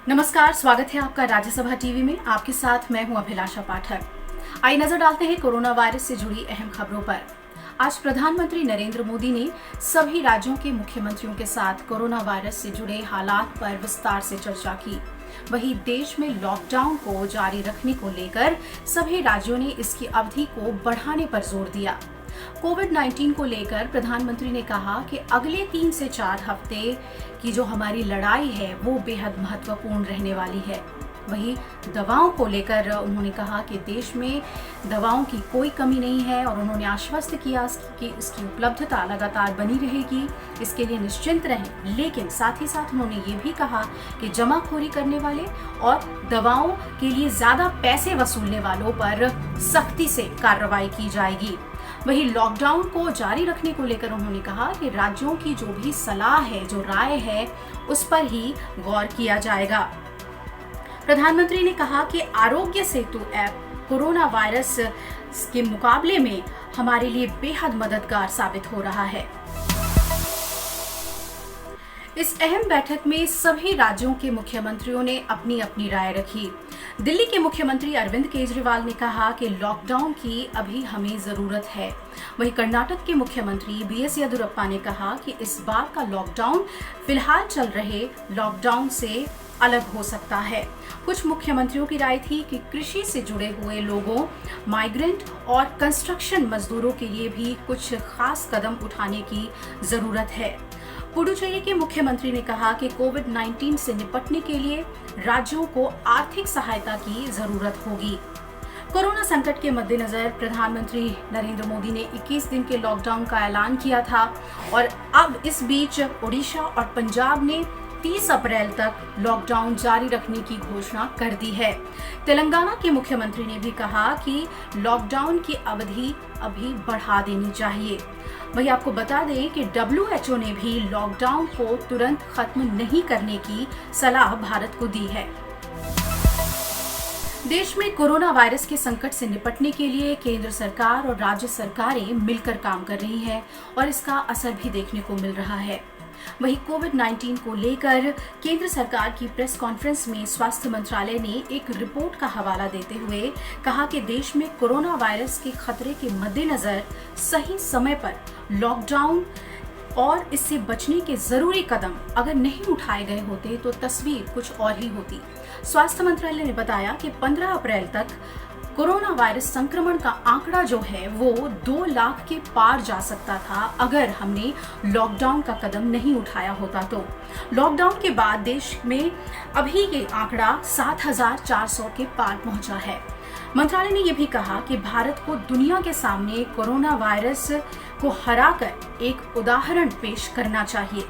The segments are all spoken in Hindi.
नमस्कार, स्वागत है आपका राज्यसभा टीवी में। आपके साथ मैं हूं अभिलाषा पाठक। आइए नजर डालते हैं कोरोना वायरस से जुड़ी अहम खबरों पर। आज प्रधानमंत्री नरेंद्र मोदी ने सभी राज्यों के मुख्यमंत्रियों के साथ कोरोना वायरस से जुड़े हालात पर विस्तार से चर्चा की। वहीं देश में लॉकडाउन को जारी रखने को लेकर सभी राज्यों ने इसकी अवधि को बढ़ाने पर जोर दिया। कोविड-19 को लेकर प्रधानमंत्री ने कहा कि अगले 3 से 4 हफ्ते की जो हमारी लड़ाई है वो बेहद महत्वपूर्ण रहने वाली है। वहीं दवाओं को लेकर उन्होंने कहा कि देश में दवाओं की कोई कमी नहीं है और उन्होंने आश्वस्त किया कि इसकी उपलब्धता लगातार बनी रहेगी, इसके लिए निश्चिंत रहें। लेकिन साथ ही साथ उन्होंने ये भी कहा कि जमाखोरी करने वाले और दवाओं के लिए ज्यादा पैसे वसूलने वालों पर सख्ती से कार्रवाई की जाएगी। वहीं लॉकडाउन को जारी रखने को लेकर उन्होंने कहा कि राज्यों की जो भी सलाह है, जो राय है, उस पर ही गौर किया जाएगा। प्रधानमंत्री ने कहा कि Aarogya Setu app corona virus के मुकाबले में हमारे लिए बेहद मददगार साबित हो रहा है। इस अहम बैठक में सभी राज्यों के मुख्यमंत्रियों ने अपनी अपनी राय रखी। दिल्ली के मुख्यमंत्री अरविंद केजरीवाल ने कहा कि लॉकडाउन की अभी हमें जरूरत है। वहीं कर्नाटक के मुख्यमंत्री बीएस येदियुरप्पा ने कहा कि इस बार का लॉकडाउन फिलहाल चल रहे लॉकडाउन से अलग हो सकता है। कुछ मुख्यमंत्रियों की राय थी कि कृषि से जुड़े हुए लोगों, माइग्रेंट और कंस्ट्रक्शन मजदूरों के लिए भी कुछ खास कदम उठाने की जरूरत है। पुडुचेरी के मुख्यमंत्री ने कहा कि कोविड-19 से निपटने के लिए राज्यों को आर्थिक सहायता की जरूरत होगी। कोरोना संकट के मद्देनजर प्रधानमंत्री नरेंद्र मोदी ने 21 दिन के लॉकडाउन का ऐलान किया था और अब इस बीच ओडिशा और पंजाब ने 30 अप्रैल तक लॉकडाउन जारी रखने की घोषणा कर दी है। तेलंगाना के मुख्यमंत्री ने भी कहा कि लॉकडाउन की अवधि अभी बढ़ा देनी चाहिए। वहीं आपको बता दें कि WHO ने भी लॉकडाउन को तुरंत खत्म नहीं करने की सलाह भारत को दी है। देश में कोरोना वायरस के संकट से निपटने के लिए केंद्र सरकार और राज्य सरकारें मिलकर काम कर रही हैं और इसका असर भी देखने को मिल रहा है। वहीं कोविड-19 को लेकर केंद्र सरकार की प्रेस कॉन्फ्रेंस में स्वास्थ्य मंत्रालय ने एक रिपोर्ट का हवाला देते हुए कहा कि देश में कोरोना वायरस के खतरे के मद्देनजर सही समय पर लॉकडाउन और इससे बचने के जरूरी कदम अगर नहीं उठाए गए होते तो तस्वीर कुछ और ही होती। स्वास्थ्य मंत्रालय ने बताया कि 15 अप्रैल तक कोरोना वायरस संक्रमण का आंकड़ा जो है वो 2 लाख के पार जा सकता था अगर हमने लॉकडाउन का कदम नहीं उठाया होता तो। लॉकडाउन के बाद देश में अभी ये आंकड़ा 7,400 के पार पहुंचा है। मंत्रालय ने यह भी कहा कि भारत को दुनिया के सामने कोरोना वायरस को हराकर एक उदाहरण पेश करना चाहिए।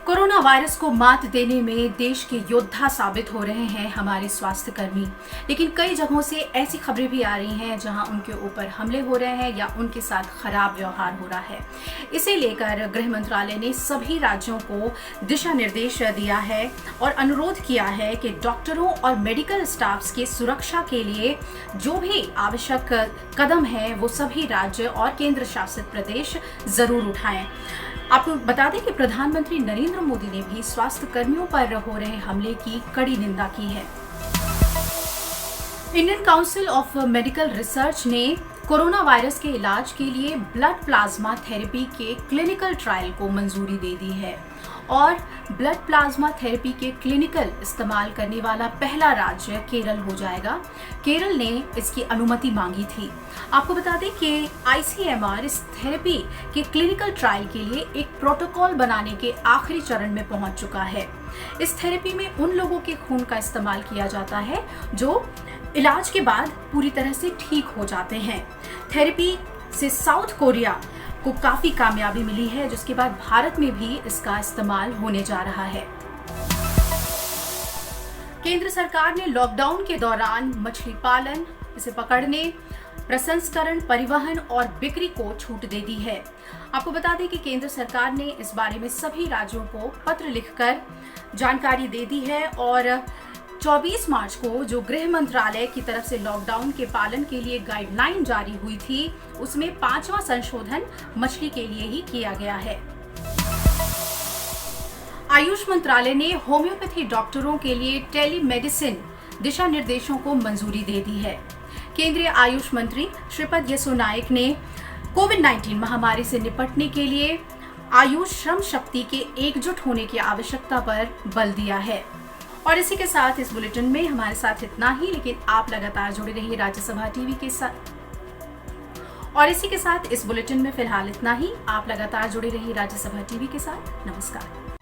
कोरोना वायरस को मात देने में देश के योद्धा साबित हो रहे हैं हमारे स्वास्थ्य कर्मी, लेकिन कई जगहों से ऐसी खबरें भी आ रही हैं जहां उनके ऊपर हमले हो रहे हैं या उनके साथ खराब व्यवहार हो रहा है। इसे लेकर गृह मंत्रालय ने सभी राज्यों को दिशा निर्देश दिया है और अनुरोध किया है कि डॉक्टरों और मेडिकल स्टाफ्स की सुरक्षा के लिए जो भी आवश्यक कदम है वो सभी राज्य और केंद्र शासित प्रदेश जरूर उठाएं। आपको बता दें कि प्रधानमंत्री नरेंद्र मोदी ने भी स्वास्थ्य कर्मियों पर हो रहे हमले की कड़ी निंदा की है। Indian council of medical research ने कोरोना वायरस के इलाज के लिए ब्लड प्लाज्मा थेरेपी के क्लिनिकल ट्रायल को मंजूरी दे दी है और ब्लड प्लाज्मा थेरेपी के क्लिनिकल इस्तेमाल करने वाला पहला राज्य केरल हो जाएगा। केरल ने इसकी अनुमति मांगी थी। आपको बता दें कि ICMR इस थेरेपी के क्लिनिकल ट्रायल के लिए एक प्रोटोकॉल बनाने के आखिरी चरण में पहुंच चुका है। इस थेरेपी में उन लोगों के खून का इस्तेमाल किया जाता है जो इलाज के बाद पूरी तरह से ठीक हो जाते हैं। थेरेपी से साउथ कोरिया को काफी कामयाबी मिली है, जिसके बाद भारत में भी इसका इस्तेमाल होने जा रहा है। केंद्र सरकार ने लॉकडाउन के दौरान मछली पालन, इसे पकड़ने, प्रसंस्करण, परिवहन और बिक्री को छूट दे दी है। आपको बता दें कि केंद्र सरकार ने इस बारे में सभी राज्यों को पत्र लिखकर जानकारी दे दी है और 24 मार्च को जो गृह मंत्रालय की तरफ से लॉकडाउन के पालन के लिए गाइडलाइन जारी हुई थी उसमें 5वां संशोधन मछली के लिए ही किया गया है। आयुष मंत्रालय ने होम्योपैथी डॉक्टरों के लिए टेलीमेडिसिन दिशा निर्देशों को मंजूरी दे दी है। केंद्रीय आयुष मंत्री श्रीपद यसो नाइक ने कोविड-19 महामारी से निपटने के लिए आयुष श्रम शक्ति के एकजुट होने की आवश्यकता पर बल दिया है। और इसी के साथ इस बुलेटिन में हमारे साथ इतना ही, लेकिन आप लगातार जुड़े रहिए राज्यसभा टीवी के साथ। और इसी के साथ इस बुलेटिन में फिलहाल इतना ही। आप लगातार जुड़े रहिए राज्यसभा टीवी के साथ। नमस्कार।